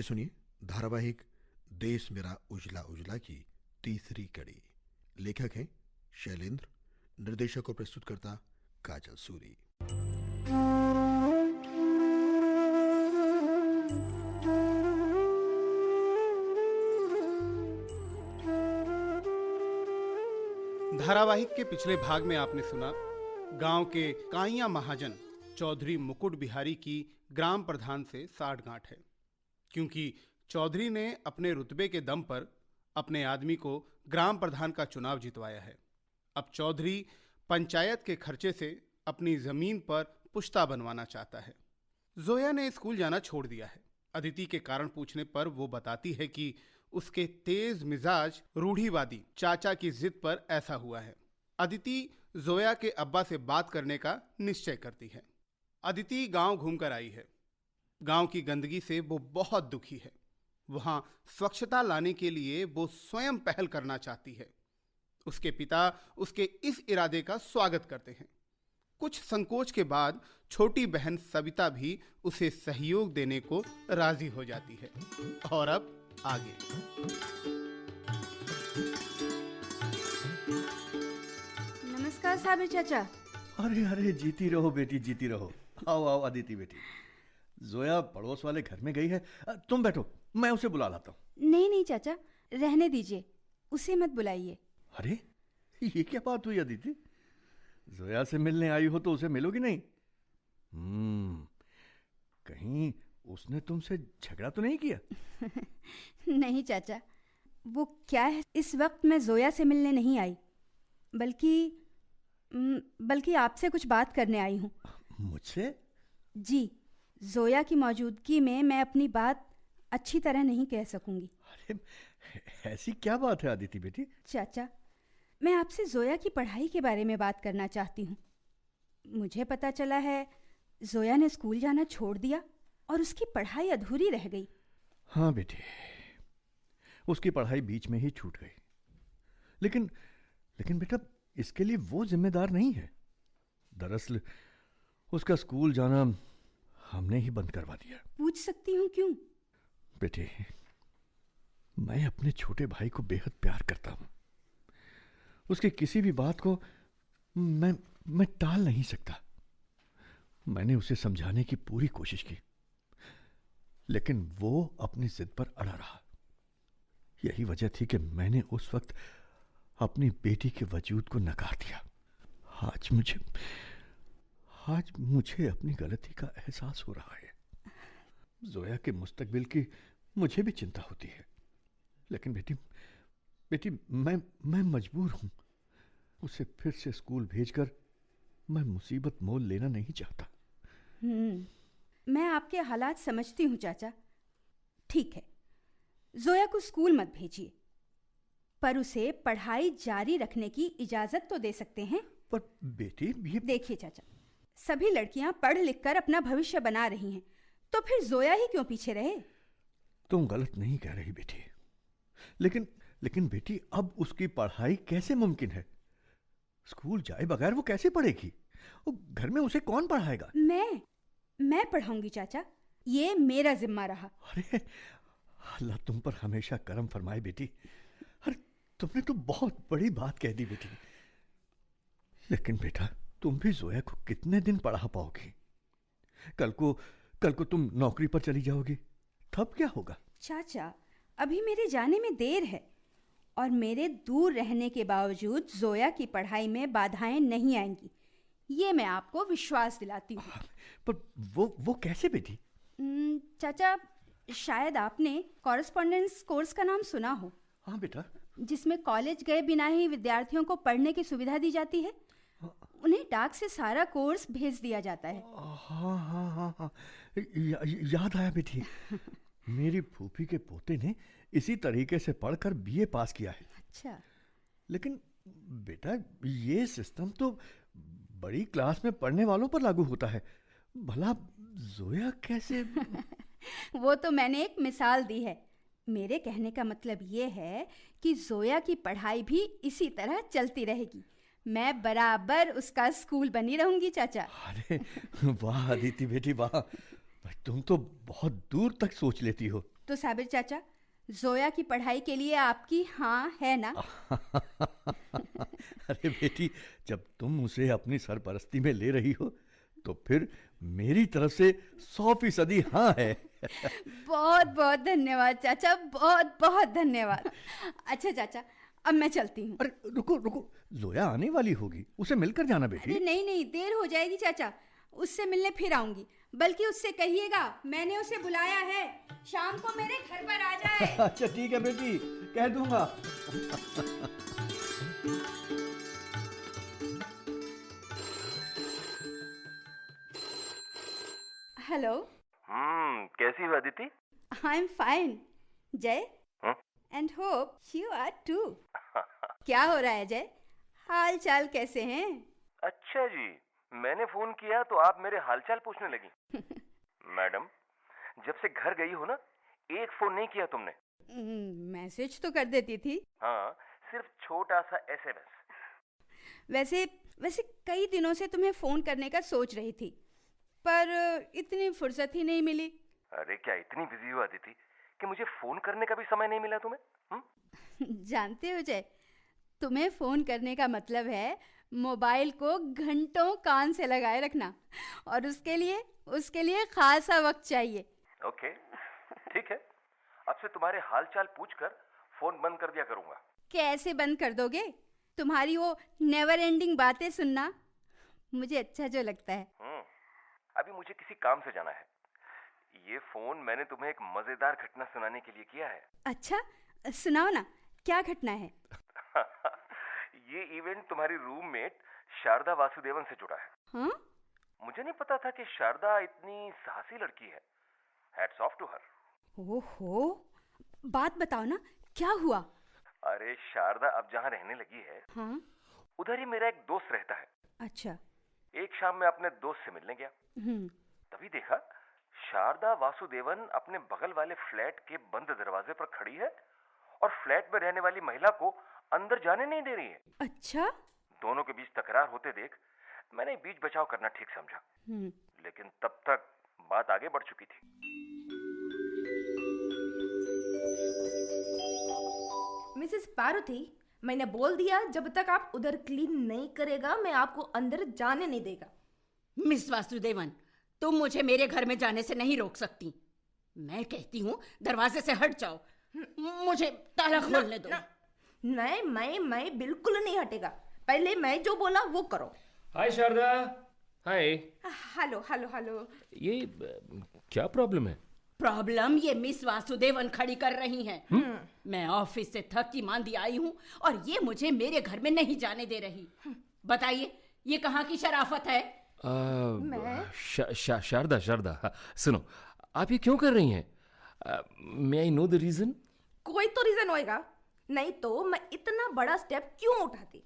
आइए सुनिए धारावाहिक देश मेरा उजला उजला की तीसरी कड़ी। लेखक हैं शैलेंद्र, निर्देशक और प्रस्तुतकर्ता काजल सूरी। धारावाहिक के पिछले भाग में आपने सुना गांव के काइया महाजन चौधरी मुकुट बिहारी की ग्राम प्रधान से साठगांठ है, क्योंकि चौधरी ने अपने रुतबे के दम पर अपने आदमी को ग्राम प्रधान का चुनाव जितवाया है। अब चौधरी पंचायत के खर्चे से अपनी जमीन पर पुश्ता बनवाना चाहता है। जोया ने स्कूल जाना छोड़ दिया है। अदिति के कारण पूछने पर वो बताती है कि उसके तेज मिजाज रूढ़िवादी चाचा की जिद पर ऐसा हुआ है। अदिति जोया के अब्बा से बात करने का निश्चय करती है। अदिति गांव घूमकर आई है। गांव की गंदगी से वो बहुत दुखी है। वहां स्वच्छता लाने के लिए वो स्वयं पहल करना चाहती है। उसके पिता उसके इस इरादे का स्वागत करते हैं। कुछ संकोच के बाद छोटी बहन सविता भी उसे सहयोग देने को राजी हो जाती है। और अब आगे। नमस्कार साबिर चाचा। अरे अरे, जीती रहो बेटी, जीती रहो। आओ आओ अदिति बेटी। जोया पड़ोस वाले घर में गई है, तुम बैठो, मैं उसे बुला लाता हूँ। नहीं चाचा, रहने दीजिए, उसे मत बुलाइए। अरे ये क्या बात हुई अदिति? जोया से मिलने आई हो तो उसे मिलोगी नहीं? कहीं उसने तुमसे झगड़ा तो नहीं किया? नहीं चाचा, वो क्या है, इस वक्त मैं जोया से मिलने नहीं आई, बल्कि आपसे कुछ बात करने आई हूँ। मुझसे? जी, जोया की मौजूदगी में मैं अपनी बात अच्छी तरह नहीं कह सकूंगी। अरे ऐसी क्या बात है अदिति बेटी? चाचा, मैं आपसे जोया की पढ़ाई के बारे में बात करना चाहती हूँ। मुझे पता चला है जोया ने स्कूल जाना छोड़ दिया और उसकी पढ़ाई अधूरी रह गई। हाँ बेटे, उसकी पढ़ाई बीच में ही छूट गई। लेकिन बेटा, इसके लिए वो जिम्मेदार नहीं है। दरअसल उसका स्कूल जाना हमने ही बंद करवा दिया। पूछ सकती हूँ क्यों? बेटे, मैं अपने छोटे भाई को बेहद प्यार करता हूँ। उसकी किसी भी बात को मैं टाल नहीं सकता। मैंने उसे समझाने की पूरी कोशिश की, लेकिन वो अपनी जिद पर अड़ा रहा। यही वजह थी कि मैंने उस वक्त अपनी बेटी के वजूद को नकार दिया। आज मुझे अपनी गलती का एहसास हो रहा है। जोया के मुस्तकबिल की मुझे भी चिंता होती है, लेकिन बेटी मैं मजबूर हूं। उसे फिर से स्कूल भेजकर मैं मुसीबत मोल लेना नहीं चाहता। मैं आपके हालात समझती हूँ चाचा। ठीक है, जोया को स्कूल मत भेजिए, पर उसे पढ़ाई जारी रखने की इजाजत तो दे सकते हैं। पर बेटी, ये देखिए चाचा, सभी लड़कियां पढ़ लिख कर अपना भविष्य बना रही हैं, तो फिर जोया ही क्यों पीछे रहे? तुम गलत नहीं कह रही बेटी, लेकिन बेटी, अब उसकी पढ़ाई कैसे मुमकिन है? स्कूल जाए बगैर वो कैसे पढ़ेगी? घर में उसे कौन पढ़ाएगा? मैं पढ़ाऊंगी चाचा, ये मेरा जिम्मा रहा। अरे अल्लाह तुम पर हमेशा करम फरमाए बेटी। अरे तुमने तो बहुत बड़ी बात कह दी बेटी। लेकिन बेटा, तुम भी जोया को कितने दिन पढ़ा पाओगी? कल को तुम नौकरी पर चली जाओगी, तब क्या होगा? चाचा, अभी मेरे जाने में देर है और मेरे दूर रहने के बावजूद जोया की पढ़ाई में बाधाएं नहीं आएंगी, ये मैं आपको विश्वास दिलाती हूँ। पर वो कैसे बेटी? चाचा, शायद आपने कॉरेस्पॉन्डेंस कोर्स का नाम सुना हो। हाँ बेटा। जिसमें कॉलेज गए बिना ही विद्यार्थियों को पढ़ने की सुविधा दी जाती है। उन्हें डाक से सारा कोर्स भेज दिया जाता है। हाँ, याद आया बेटी। मेरी फूफी के पोते ने इसी तरीके से पढ़कर बीए पास किया है। अच्छा। लेकिन बेटा, ये सिस्टम तो बड़ी क्लास में पढ़ने वालों पर लागू होता है। भला जोया कैसे? वो तो मैंने एक मिसाल दी है। मेरे कहने का मतलब ये है कि जोया की पढ़ाई भी इसी तरह चलती रहेगी। मैं बराबर उसका स्कूल बनी रहूंगी चाचा। अरे वाह अदिति बेटी वाह, तुम तो बहुत दूर तक सोच लेती हो। तो साबिर चाचा, जोया की पढ़ाई के लिए आपकी हाँ है ना? अरे बेटी, जब तुम उसे अपनी सरपरस्ती में ले रही हो तो फिर मेरी तरफ से 100% हाँ है। बहुत बहुत धन्यवाद चाचा, बहुत बहुत धन्यवाद। अच्छा चाचा, अब मैं चलती हूँ। अरे रुको रुको, जोया आने वाली होगी, उसे मिलकर जाना बेटी। अरे नहीं नहीं, देर हो जाएगी चाचा, उससे मिलने फिर आऊंगी। बल्कि उससे कहिएगा मैंने उसे बुलाया है, शाम को मेरे घर पर आ जाए। अच्छा ठीक है बेटी, कह दूंगा। हेलो। कैसी हो Aditi? I am fine Jay, and hope you are too. क्या हो रहा है जय? हाल चाल कैसे हैं? अच्छा जी, मैंने फोन किया तो आप मेरे हालचाल पूछने लगी। मैडम, जब से घर गई हो ना, एक फोन नहीं किया तुमने। मैसेज तो कर देती थी। हाँ, सिर्फ छोटा सा SMS। वैसे वैसे कई दिनों से तुम्हें फोन करने का सोच रही थी, पर इतनी फुर्सत ही नहीं मिली। अरे क्या इतनी बिजी हो अदिति कि मुझे फोन करने का भी समय नहीं मिला तुम्हें? जानते हो जय, तुम्हें फोन करने का मतलब है मोबाइल को घंटों कान से लगाए रखना, और उसके लिए खासा वक्त चाहिए। ओके, ठीक है, अब से तुम्हारे हालचाल पूछकर फोन बंद कर दिया करूंगा। कैसे बंद कर दोगे? तुम्हारी वो नेवर एंडिंग बातें सुनना मुझे अच्छा जो लगता है। अभी मुझे किसी काम से जाना है। ये फोन मैंने तुम्हें एक मजेदार घटना सुनाने के लिए किया है। अच्छा, सुनाओ ना, क्या घटना है? ये इवेंट तुम्हारी रूममेट शारदा वासुदेवन से जुड़ा है। हाँ? मुझे नहीं पता था कि शारदा इतनी साहसी लड़की है। Hats off to her. ओहो, बात बताओ ना, क्या हुआ? अरे शारदा अब जहाँ रहने लगी है, हाँ? उधर ही मेरा एक दोस्त रहता है। अच्छा। एक शाम मैं अपने दोस्त से मिलने गया, तभी देखा शारदा वासुदेवन अपने बगल वाले फ्लैट के बंद दरवाजे पर खड़ी है और फ्लैट में रहने वाली महिला को अंदर जाने नहीं दे रही है। अच्छा? दोनों के बीच तकरार होते देख मैंने बीच बचाव करना ठीक समझा, लेकिन तब तक बात आगे बढ़ चुकी थी। मिसेस पार्वती, मैंने बोल दिया जब तक आप उधर क्लीन नहीं करेगा मैं आपको अंदर जाने नहीं देगा। मिस वासुदेवन, तुम मुझे मेरे घर में जाने से नहीं रोक सकती। मैं कहती हूँ दरवाजे से हट जाओ, मुझे ताला खोलने दो। नहीं, मैं बिल्कुल नहीं हटेगा। पहले मैं जो बोला वो करो। Hi Sharada. Hi. Hello hello hello. ये क्या प्रॉब्लम है? प्रॉब्लम ये मिस वासुदेवन खड़ी कर रही हैं। मैं ऑफिस से थकी मांदी आई हूँ और ये मुझे मेरे घर में नहीं जाने दे रही। बताइए, ये कहाँ की शराफत है? शारदा, सुनो, आप ये क्यों कर रही हैं? मे आई नो द रीजन? कोई तो रीजन होएगा, नहीं तो मैं इतना बड़ा स्टेप क्यों उठाती?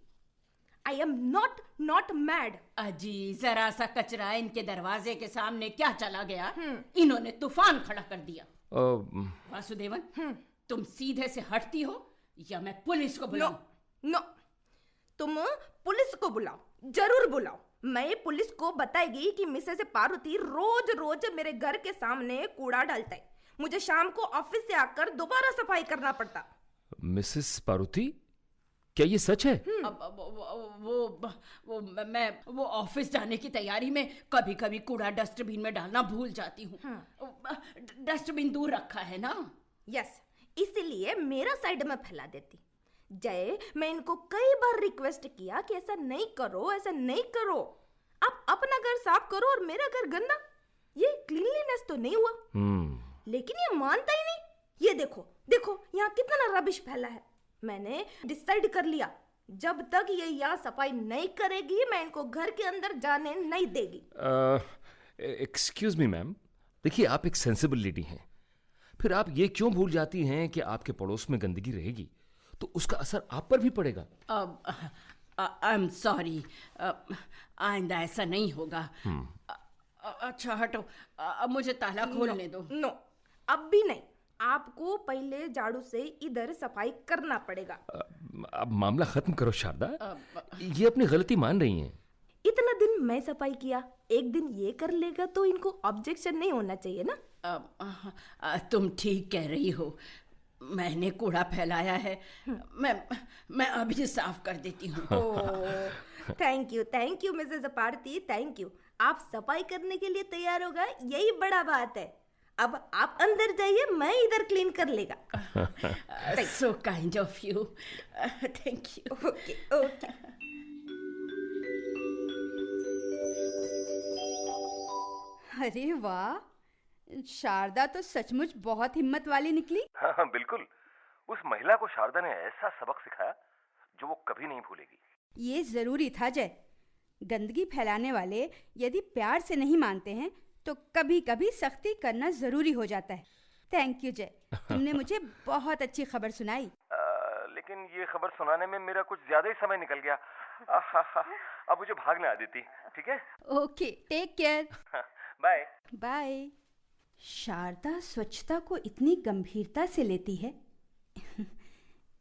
I am not mad. अजी, जरा सा कचरा इनके दरवाजे के सामने क्या चला गया? इन्होंने तूफान खड़ा कर दिया। वासुदेवन, तुम सीधे से हटती हो या मैं पुलिस को बुलाऊं? नो, तुम पुलिस को बुलाओ, जरूर बुलाओ। मैं पुलिस को बताएगी कि मिसेस पार्वती रोज मेरे घर के सामने कूड़ा डालता है। मुझे शाम को ऑफिस से आकर दोबारा सफाई करना पड़ता। मिसेस पार्वती, क्या ये सच है? वो ऑफिस जाने की तैयारी में कभी कभी कूड़ा डस्टबिन में डालना भूल जाती हूँ। डस्टबिन दूर रखा है ना? यस, इसीलिए मेरा साइड में फैला देती। जय, मैं इनको कई बार रिक्वेस्ट किया कि ऐसा नहीं करो, आप अपना घर साफ करो और मेरा घर गंदा। ये क्लीनलीनेस तो नहीं हुआ। लेकिन ये मानता ही नहीं। ये देखो यहाँ कितना रबिश फैला है। मैंने डिसाइड कर लिया, जब तक ये यहाँ सफाई नहीं करेगी मैं इनको घर के अंदर जाने नहीं देगी। एक्सक्यूज मी मैम, देखिए आप एक सेंसिबल लेडी हैं, फिर आप ये क्यों भूल जाती हैं कि आपके पड़ोस में गंदगी रहेगी तो उसका असर आप पर भी पड़ेगा। आई एम सॉरी, आइंदा ऐसा नहीं होगा। अच्छा हटो, मुझे ताला खोलने दो। नो, अब भी नहीं। आपको पहले झाड़ू से इधर सफाई करना पड़ेगा। अब मामला खत्म करो शारदा, ये अपनी गलती मान रही हैं। इतना दिन मैं सफाई किया, एक दिन ये कर लेगा तो इनको ऑब्जेक्शन नहीं होना चाहिए ना? तुम ठीक कह रही हो, मैंने कूड़ा फैलाया है। मैं अभी साफ कर देती हूँ। Thank you Mrs Aparti, thank you. आप सफाई करने के लिए तैयार हो गए, यही बड़ा बात है। अब आप अंदर जाइए, मैं इधर क्लीन कर लेगा। So kind of you, thank you. Okay. अरे वाह, शारदा तो सचमुच बहुत हिम्मत वाली निकली। हाँ बिल्कुल, उस महिला को शारदा ने ऐसा सबक सिखाया जो वो कभी नहीं भूलेगी। ये जरूरी था जय। गंदगी फैलाने वाले यदि प्यार से नहीं मानते हैं तो कभी कभी सख्ती करना जरूरी हो जाता है। थैंक यू जय, तुमने मुझे बहुत अच्छी खबर सुनाई। लेकिन ये खबर सुनाने में मेरा कुछ ज्यादा ही समय निकल गया। अब मुझे भागने आ देती, ठीक है? Okay, take care. Bye bye. Sharda स्वच्छता को इतनी गंभीरता से लेती है,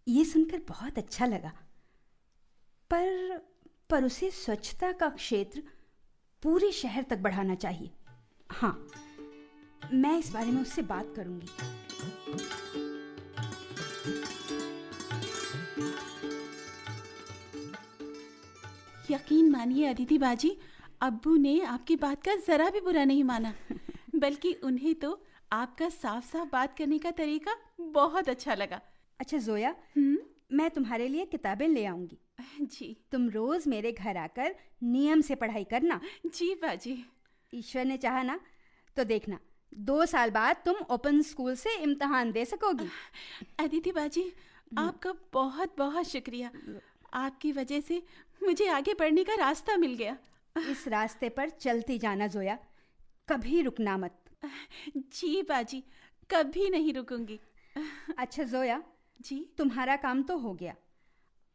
ये सुनकर बहुत अच्छा लगा। पर उसे स्वच्छता का क्षेत्र पूरे शहर तक बढ़ाना चाहिए। हाँ, मैं इस बारे में उससे बात करूंगी। यकीन मानिए अदिति बाजी, अब्बू ने आपकी बात का जरा भी बुरा नहीं माना, बल्कि उन्हें तो आपका साफ साफ बात करने का तरीका बहुत अच्छा लगा। अच्छा जोया, मैं तुम्हारे लिए किताबें ले आऊंगी। जी। तुम रोज मेरे घर आकर नियम से पढ़ाई करना। जी बाजी। ईश्वर ने चाहा ना तो देखना, 2 साल बाद तुम ओपन स्कूल से इम्तिहान दे सकोगी। अदिति बाजी, आपका बहुत बहुत शुक्रिया। आपकी वजह से मुझे आगे बढ़ने का रास्ता मिल गया। इस रास्ते पर चलती जाना जोया, कभी रुकना मत। जी बाजी, कभी नहीं रुकूंगी। अच्छा जोया जी, तुम्हारा काम तो हो गया।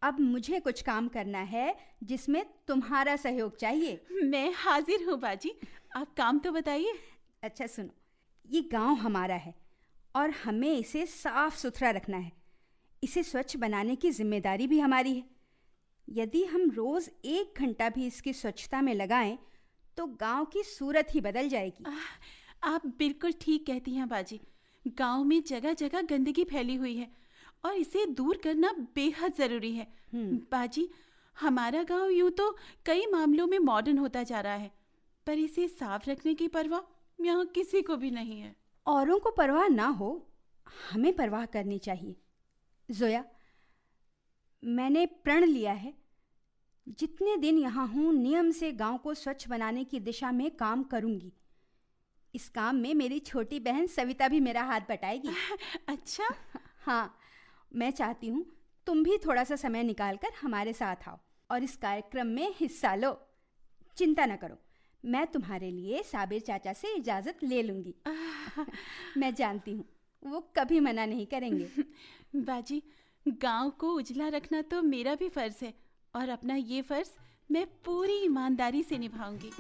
अब मुझे कुछ काम करना है जिसमें तुम्हारा सहयोग चाहिए। मैं हाजिर हूँ बाजी, आप काम तो बताइए। अच्छा सुनो, ये गांव हमारा है और हमें इसे साफ सुथरा रखना है। इसे स्वच्छ बनाने की जिम्मेदारी भी हमारी है। यदि हम रोज 1 घंटा भी इसकी स्वच्छता में लगाएं तो गांव की सूरत ही बदल जाएगी। आप बिल्कुल ठीक कहती हैं बाजी। गांव में जगह जगह गंदगी फैली हुई है और इसे दूर करना बेहद जरूरी है। बाजी, हमारा गांव यूं तो कई मामलों में मॉडर्न होता जा रहा है, पर इसे साफ रखने की परवाह यहाँ किसी को भी नहीं है। औरों को परवाह ना हो, हमें परवाह करनी चाहिए। जोया, मैंने प्रण लिया है, जितने दिन यहाँ हूँ नियम से गांव को स्वच्छ बनाने की दिशा में काम करूँगी। इस काम में मेरी छोटी बहन सविता भी मेरा हाथ बटाएगी। अच्छा? हाँ, मैं चाहती हूँ तुम भी थोड़ा सा समय निकालकर हमारे साथ आओ और इस कार्यक्रम में हिस्सा लो। चिंता न करो, मैं तुम्हारे लिए साबिर चाचा से इजाज़त ले लूँगी। मैं जानती हूँ वो कभी मना नहीं करेंगे। बाजी, गांव को उजला रखना तो मेरा भी फर्ज है और अपना ये फर्ज मैं पूरी ईमानदारी से निभाऊंगी।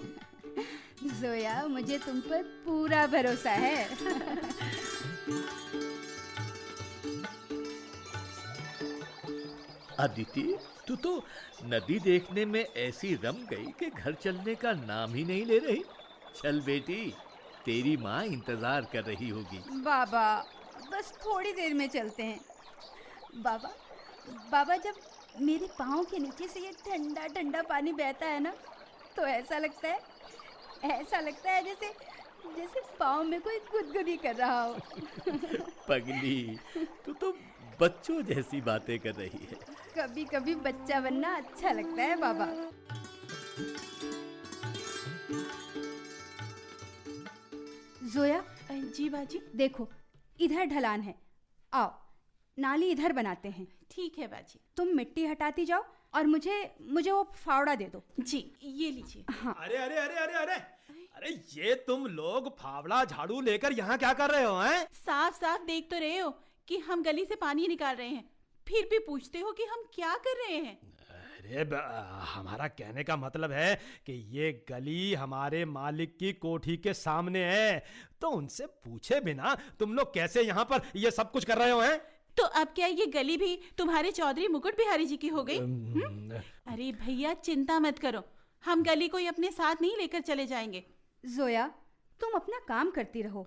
जोया, मुझे तुम पर पूरा भरोसा है। अदिति, तू तो नदी देखने में ऐसी रम गई कि घर चलने का नाम ही नहीं ले रही। चल बेटी, तेरी माँ इंतजार कर रही होगी। बाबा, बस थोड़ी देर में चलते हैं। बाबा, जब मेरे पाँव के नीचे से ये ठंडा ठंडा पानी बहता है ना, तो ऐसा लगता है जैसे पाँव में कोई गुदगुदी कर रहा हो। पगली, तू तो बच्चों जैसी बातें कर रही है। कभी कभी बच्चा बनना अच्छा लगता है बाबा। जोया। जी बाजी। देखो, इधर ढलान है, आओ नाली इधर बनाते हैं। ठीक है बाजी। तुम मिट्टी हटाती जाओ और मुझे वो फावड़ा दे दो। जी, ये लीजिए। हाँ। अरे अरे अरे अरे अरे अरे, ये तुम लोग फावड़ा झाड़ू लेकर यहाँ क्या कर रहे हो हैं? साफ साफ देख तो रहे हो कि हम गली से पानी निकाल रहे हैं, फिर भी पूछते हो कि हम क्या कर रहे हैं। अरे हमारा कहने का मतलब है कि ये गली हमारे मालिक की कोठी के सामने है, तो उनसे पूछे बिना तुम लोग कैसे यहाँ पर ये सब कुछ कर रहे हो हैं? तो अब क्या ये गली भी तुम्हारे चौधरी मुकुट बिहारी जी की हो गई? अरे भैया, चिंता मत करो, हम गली को अपने साथ नहीं लेकर चले जाएंगे। जोया, तुम अपना काम करती रहो।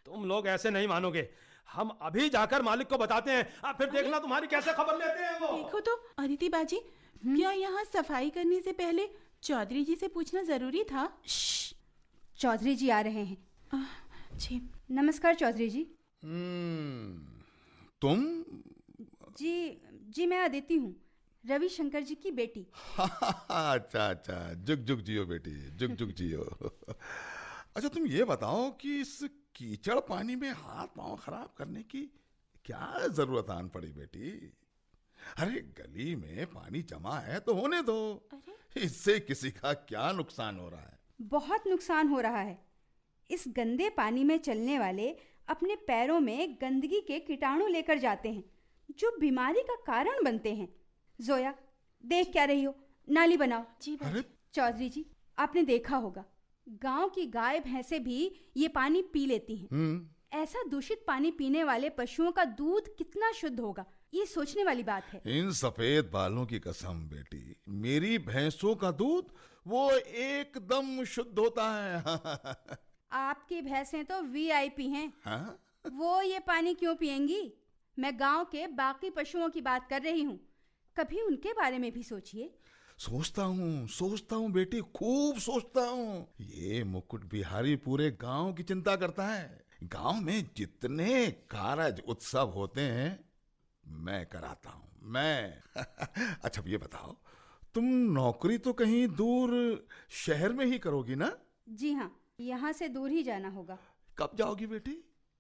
तुम लोग ऐसे नहीं मानोगे। हम अभी जाकर मालिक को बताते हैं, फिर देखना तुम्हारी कैसे खबर लेते हैं वो। देखो तो अदिति बाजी, क्या यहाँ सफाई करने से पहले चौधरी जी से पूछना जरूरी था? चौधरी जी आ रहे हैं। जी नमस्कार चौधरी जी। तुम? जी मैं अदिति हूँ, रविशंकर जी की बेटी। अच्छा अच्छा, जुग जुग जियो बेटी, जुग जुग जियो। अच्छा तुम ये बताओ कि इस कीचड़ पानी में हाथ पांव खराब करने की क्या जरूरत आन पड़ी बेटी? अरे गली में पानी जमा है तो होने दो, इससे किसी का क्या नुकसान हो रहा है? बहुत नुकसान हो रहा है। इस गंदे पानी में चलने वाले अपने पैरों में गंदगी के कीटाणु लेकर जाते हैं जो बीमारी का कारण बनते हैं। जोया, देख क्या रही हो, नाली बनाओ। जी चौधरी जी, आपने देखा होगा गांव की गाय भैंसे भी ये पानी पी लेती हैं। ऐसा दूषित पानी पीने वाले पशुओं का दूध कितना शुद्ध होगा, ये सोचने वाली बात है। इन सफेद बालों की कसम बेटी, मेरी भैंसों का दूध वो एकदम शुद्ध होता है। आपकी भैंसें तो VIP हैं। हाँ? वो ये पानी क्यों पिएंगी? मैं गांव के बाकी पशुओं की बात कर रही हूँ। कभी उनके बारे में भी सोचिए। सोचता हूँ बेटी, खूब सोचता हूँ। ये मुकुट बिहारी पूरे गांव की चिंता करता है। गांव में जितने कारज उत्सव होते हैं मैं कराता हूँ, मैं। अच्छा ये बताओ, तुम नौकरी तो कहीं दूर शहर में ही करोगी ना? जी हाँ, यहाँ से दूर ही जाना होगा। कब जाओगी बेटी?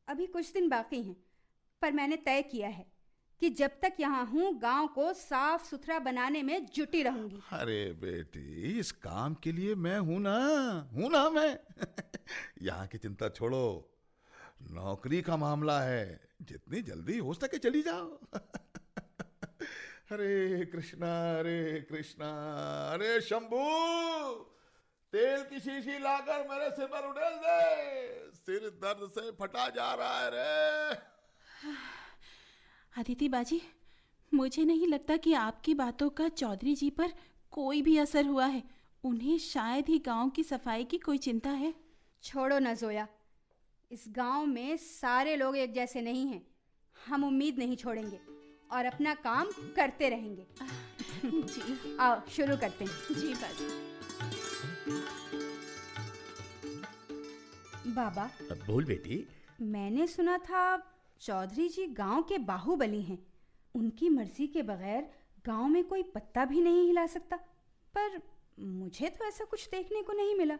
अभी कुछ दिन बाकी हैं, पर मैंने तय किया है कि जब तक यहाँ हूँ गांव को साफ सुथरा बनाने में जुटी रहूंगी। अरे बेटी, इस काम के लिए मैं हूं ना मैं। यहाँ की चिंता छोड़ो, नौकरी का मामला है, जितनी जल्दी हो सके चली जाओ। हरे कृष्णा अरे शंभू, तेल की शीशी लाकर मेरे सिर पर उड़ेल दे, सिर दर्द से फटा जा रहा है रे। अदिति बाजी, मुझे नहीं लगता कि आपकी बातों का चौधरी जी पर कोई भी असर हुआ है। उन्हें शायद ही गांव की सफाई की कोई चिंता है। छोड़ो न जोया, इस गांव में सारे लोग एक जैसे नहीं हैं। हम उम्मीद नहीं छोड़ेंगे और अपना काम करते रहेंगे। जी आओ शुरू करते हैं। जी बाजी। बाबा, बोल बेटी। मैंने सुना था चौधरी जी गांव के बाहुबली हैं। उनकी मर्जी के बगैर गांव में कोई पत्ता भी नहीं हिला सकता, पर मुझे तो ऐसा कुछ देखने को नहीं मिला।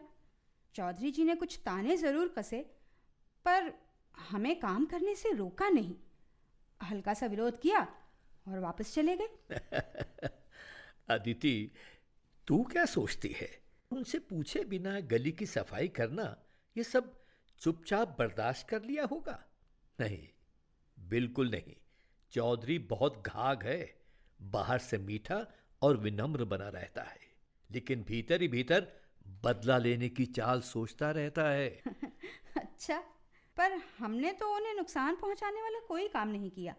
चौधरी जी ने कुछ ताने जरूर कसे, पर हमें काम करने से रोका नहीं। हल्का सा विरोध किया और वापस चले गए। अदिति, तू क्या सोचती है? उनसे पूछे बिना गली की सफाई करना, ये सब चुपचाप बर्दाश्त कर लिया होगा? नहीं, बिल्कुल नहीं। चौधरी बहुत घाघ है, बाहर से मीठा और विनम्र बना रहता है, लेकिन भीतर ही भीतर बदला लेने की चाल सोचता रहता है। अच्छा, पर हमने तो उन्हें नुकसान पहुंचाने वाला कोई काम नहीं किया।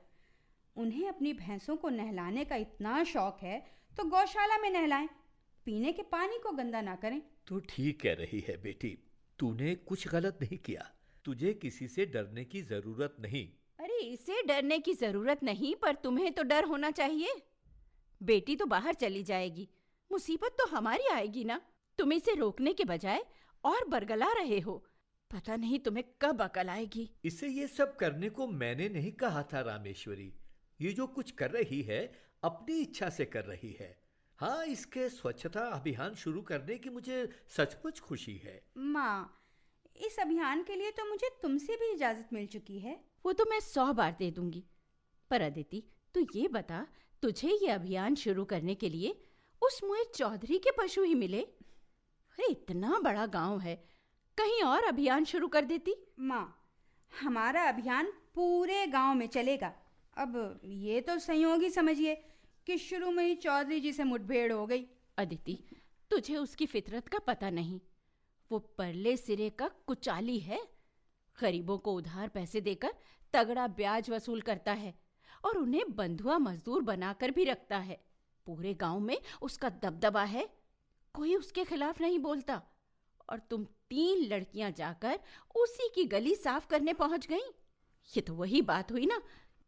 उन्हें अपनी भैंसों को नहलाने का इतना शौक है तो गौशाला में नहलाएं, पीने के पानी को गंदा ना करें। तू ठीक कह रही है बेटी, तूने कुछ गलत नहीं किया। तुझे किसी से डरने की जरूरत नहीं। अरे इसे डरने की जरूरत नहीं, पर तुम्हें तो डर होना चाहिए। बेटी तो बाहर चली जाएगी, मुसीबत तो हमारी आएगी ना। तुम इसे रोकने के बजाय और बरगला रहे हो। पता नहीं तुम्हें कब अकल आएगी। इसे ये सब करने को मैंने नहीं कहा था रामेश्वरी। ये जो कुछ कर रही है अपनी इच्छा से कर रही है। हाँ, इसके स्वच्छता अभियान शुरू करने की मुझे सचमुच खुशी है। माँ, इस अभियान के लिए तो मुझे तुमसे भी इजाजत मिल चुकी है। वो तो मैं 100 बार दे दूंगी। पर अदिति, तू ये बता, तुझे ये अभियान शुरू करने के लिए उस मुए चौधरी के पशु ही मिले? अरे इतना बड़ा गांव है, कहीं और अभियान शुरू कर देती। माँ, हमारा अभियान पूरे गांव में चलेगा। अब ये तो संयोग ही समझिए कि शुरू में ही चौधरी जी से मुठभेड़ हो गई। अदिति, तुझे उसकी फितरत का पता नहीं। वो परले सिरे का कुचाली है। गरीबों को उधार पैसे देकर तगड़ा ब्याज वसूल करता है और उन्हें बंधुआ मजदूर बनाकर भी रखता है। पूरे गांव में उसका दबदबा है, कोई उसके खिलाफ नहीं बोलता। और तुम 3 लड़कियां जाकर उसी की गली साफ करने पहुंच गईं। ये तो वही बात हुई ना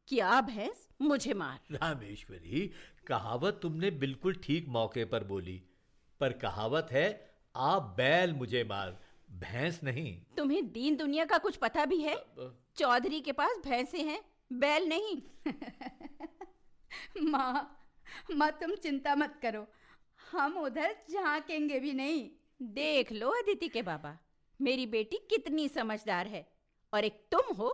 कि आ भैंस मुझे मार। रामेश्वरी, कहावत तुमने बिल्कुल ठीक मौके पर बोली, पर कहावत है आ बैल मुझे मार, भैंस नहीं। तुम्हें दीन दुनिया का कुछ पता भी है? चौधरी के पास भैंसे हैं, बैल नहीं। माँ तुम चिंता मत करो, हम उधर झांकेंगे भी नहीं। देख लो अदिति के बाबा, मेरी बेटी कितनी समझदार है। और एक तुम हो।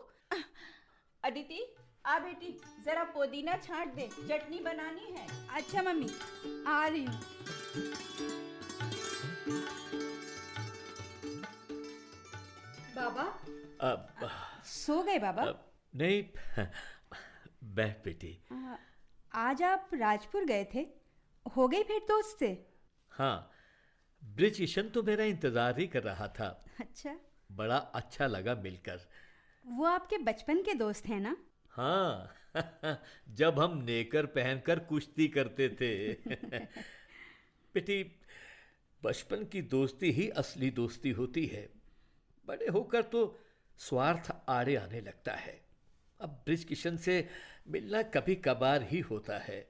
अदिति आ बेटी, जरा पुदीना छांट दे, चटनी बनानी है। अच्छा मम्मी, आ रही हूँ। बाबा सो गए बाबा? नहीं, बैठ बेटी। आज आप राजपुर गए थे, हो गई भेंट दोस्त से? हाँ, ब्रिज किशन तो मेरा इंतजार ही कर रहा था। अच्छा, बड़ा अच्छा लगा मिलकर। वो आपके बचपन के दोस्त हैं ना? हाँ, जब हम नेकर पहनकर कुश्ती करते थे। बेटी, बचपन की दोस्ती ही असली दोस्ती होती है। बड़े होकर तो स्वार्थ आड़े आने लगता है। अब ब्रिज किशन से मिलना कभी कभार ही होता है,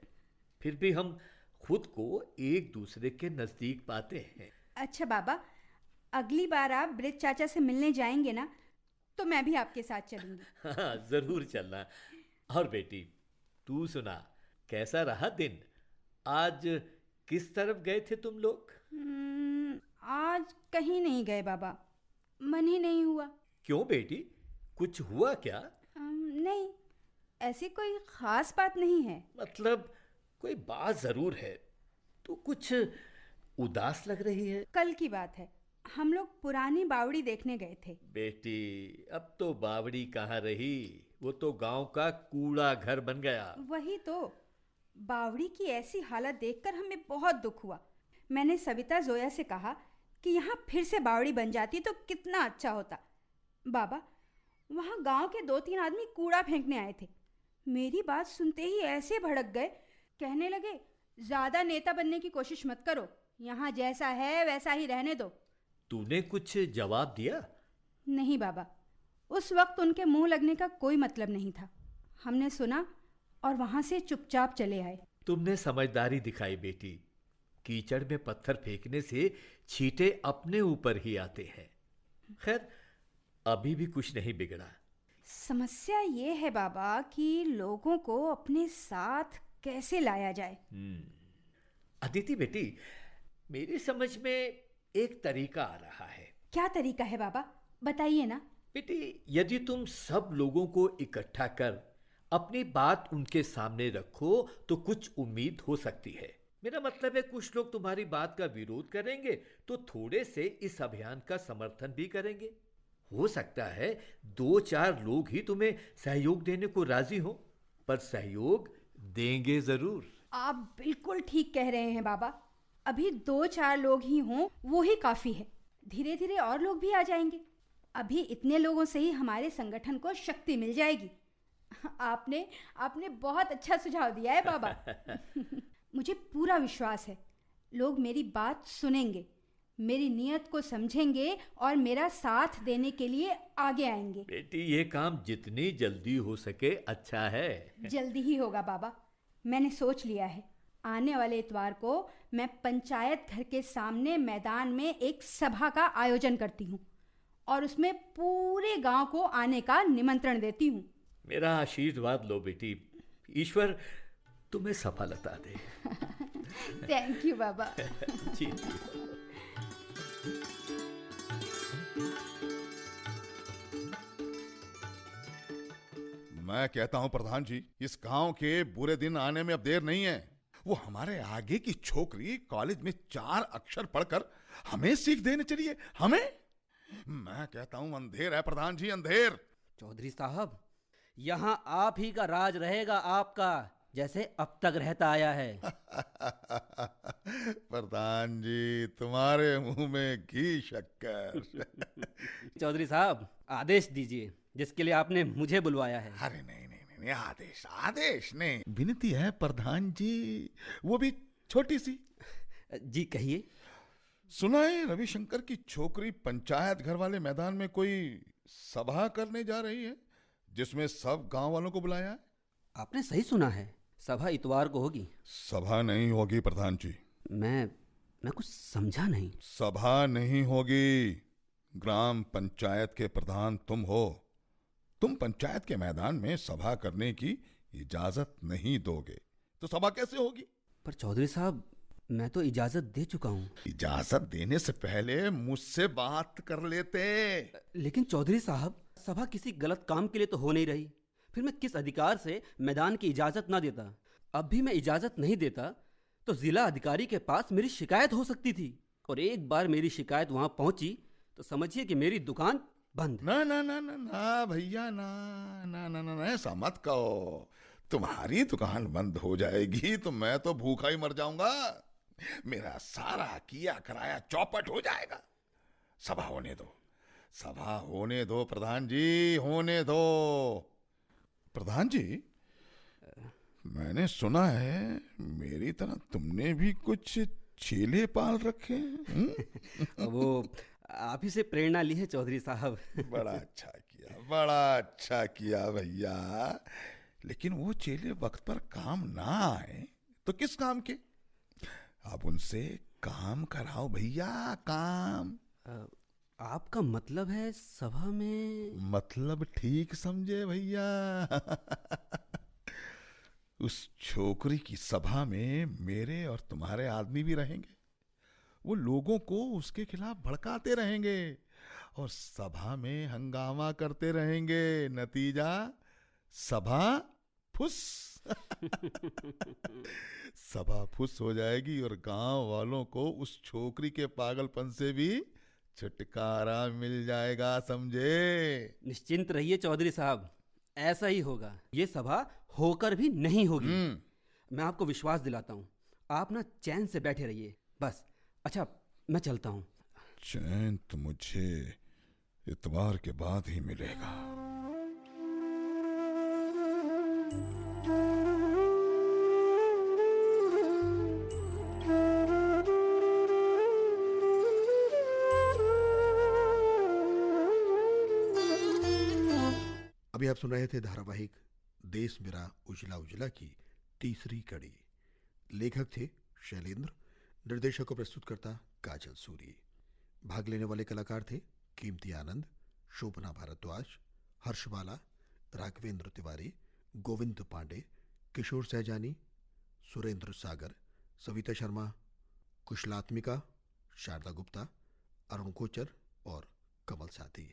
फिर भी हम खुद को एक दूसरे के नजदीक पाते हैं। अच्छा बाबा, अगली बार आप ब्रिज चाचा से मिलने जाएंगे ना, तो मैं भी आपके साथ चलूंगी। हाँ, जरूर चलना। और बेटी, तू सुना, कैसा रहा दिन? आज किस तरफ गए थे तुम लोग? आज कहीं नहीं गए बाबा, मन ही नहीं हुआ। क्यों बेटी, कुछ हुआ क्या? नहीं, ऐसी कोई खास बात नहीं है। मतलब कोई बात जरूर है, तो कुछ उदास लग रही है। कल की बात है, हम लोग पुरानी बावड़ी देखने गए थे। बेटी, अब तो बावड़ी कहाँ रही, वो तो गांव का कूड़ा घर बन गया। वही तो, बावड़ी की ऐसी हालत देखकर हमें बहुत दुख हुआ। मैंने सविता जोया से कहा कि यहाँ फिर से बावड़ी बन जाती तो कितना अच्छा होता। बाबा, वहाँ गांव के 2-3 आदमी कूड़ा फेंकने आए थे। मेरी बात सुनते ही ऐसे भड़क गए, कहने लगे ज्यादा नेता बनने की कोशिश मत करो, यहाँ जैसा है वैसा ही रहने दो। तूने कुछ जवाब दिया? नहीं बाबा, उस वक्त उनके मुंह लगने का कोई मतलब नहीं था। हमने सुना और वहां से चुपचाप चले आए। तुमने समझदारी दिखाई बेटी। कीचड़ में पत्थर फेंकने से छींटे अपने ऊपर ही आते हैं। खैर, अभी भी कुछ नहीं बिगड़ा। समस्या ये है बाबा कि लोगों को अपने साथ कैसे लाया जाए। अदिति बेटी, मेरी समझ में एक तरीका आ रहा है। क्या तरीका है बाबा, बताइए ना। बेटी, यदि तुम सब लोगों को इकट्ठा कर अपनी बात उनके सामने रखो तो कुछ उम्मीद हो सकती है। मेरा मतलब है, कुछ लोग तुम्हारी बात का विरोध करेंगे तो थोड़े से इस अभियान का समर्थन भी करेंगे। हो सकता है 2-4 लोग ही तुम्हें सहयोग देने को राजी हो, पर सहयोग देंगे जरूर। आप बिल्कुल ठीक कह रहे हैं बाबा। अभी 2-4 लोग ही हों वो ही काफी है, धीरे धीरे और लोग भी आ जाएंगे। अभी इतने लोगों से ही हमारे संगठन को शक्ति मिल जाएगी। आपने बहुत अच्छा सुझाव दिया है बाबा। मुझे पूरा विश्वास है लोग मेरी बात सुनेंगे, मेरी नियत को समझेंगे और मेरा साथ देने के लिए आगे आएंगे। बेटी, ये काम जितनी जल्दी हो सके अच्छा है। जल्दी ही होगा बाबा, मैंने सोच लिया है। आने वाले इतवार को मैं पंचायत घर के सामने मैदान में एक सभा का आयोजन करती हूँ और उसमें पूरे गांव को आने का निमंत्रण देती हूँ। मेरा आशीर्वाद लो बेटी, ईश्वर तुम्हें सफलता दे। थैंक यू बाबा। जी। मैं कहता हूं प्रधान जी, इस गांव के बुरे दिन आने में अब देर नहीं है। वो हमारे आगे की छोकरी कॉलेज में 4 अक्षर पढ़कर हमें सीख देने चलिए। हमें, मैं कहता हूं अंधेर है प्रधान जी, अंधेर। चौधरी साहब, यहाँ आप ही का राज रहेगा, आपका, जैसे अब तक रहता आया है। प्रधान जी, तुम्हारे मुंह में घी शक्कर। चौधरी साहब, आदेश दीजिए जिसके लिए आपने मुझे बुलवाया है। अरे नहीं, आदेश नहीं, विनती है प्रधान जी, वो भी छोटी सी। जी कहिए। सुना है रविशंकर की छोकरी पंचायत घर वाले मैदान में कोई सभा करने जा रही है, जिसमें सब गांव वालों को बुलाया है। आपने सही सुना है, सभा इतवार को होगी। सभा नहीं होगी प्रधान जी। मैं कुछ समझा नहीं। सभा नहीं होगी। ग्राम पंचायत के प्रधान तुम हो। तुम पंचायत के मैदान में सभा करने की इजाजत नहीं दोगे तो सभा कैसे होगी? पर चौधरी साहब, मैं तो इजाजत दे चुका हूँ। इजाजत देने से पहले मुझसे बात कर लेते। लेकिन चौधरी साहब, सभा किसी गलत काम के लिए तो हो नहीं रही। फिर मैं किस अधिकार से मैदान की इजाजत ना देता? अब भी मैं इजाजत नहीं देता तो जिला अधिकारी के पास मेरी शिकायत हो सकती थी, और एक बार मेरी शिकायत वहां पहुंची तो समझिए कि मेरी दुकान बंद। ना ना ना ना ना भैया, ना ना ना ना, ऐसा मत कहो। तुम्हारी दुकान बंद हो जाएगी तो मैं तो भूखा ही मर जाऊंगा। मेरा सारा किया कराया चौपट हो जाएगा। सभा होने दो, सभा होने दो प्रधान जी, होने दो। प्रधान जी, मैंने सुना है मेरी तरह तुमने भी कुछ चेले पाल रखे हैं। वो आप ही से प्रेरणा ली है चौधरी साहब। बड़ा अच्छा किया, बड़ा अच्छा किया भैया। लेकिन वो चेले वक्त पर काम ना आए तो किस काम के? आप उनसे काम कराओ भैया, काम। आपका मतलब है सभा में? मतलब ठीक समझे भैया। उस छोकरी की सभा में मेरे और तुम्हारे आदमी भी रहेंगे। वो लोगों को उसके खिलाफ भड़काते रहेंगे और सभा में हंगामा करते रहेंगे। नतीजा सभा फुस। सभा फुस हो जाएगी और गांव वालों को उस छोकरी के पागलपन से भी छुटकारा मिल जाएगा, समझे? निश्चिंत रहिए चौधरी साहब, ऐसा ही होगा। ये सभा होकर भी नहीं होगी। मैं आपको विश्वास दिलाता हूँ। आप ना चैन से बैठे रहिए बस। अच्छा, मैं चलता हूँ। चैन तो मुझे इतवार के बाद ही मिलेगा। अभी आप सुन रहे थे धारावाहिक देश मेरा उजला उजला की तीसरी कड़ी। लेखक थे शैलेंद्र, निर्देशक और प्रस्तुतकर्ता काजल सूरी। भाग लेने वाले कलाकार थे कीमती आनंद, शोभना भारद्वाज, हर्षबाला, राघवेंद्र तिवारी, गोविंद पांडे, किशोर सहजानी, सुरेंद्र सागर, सविता शर्मा, कुशलात्मिका, शारदा गुप्ता, अरुण कोचर और कमल साथी।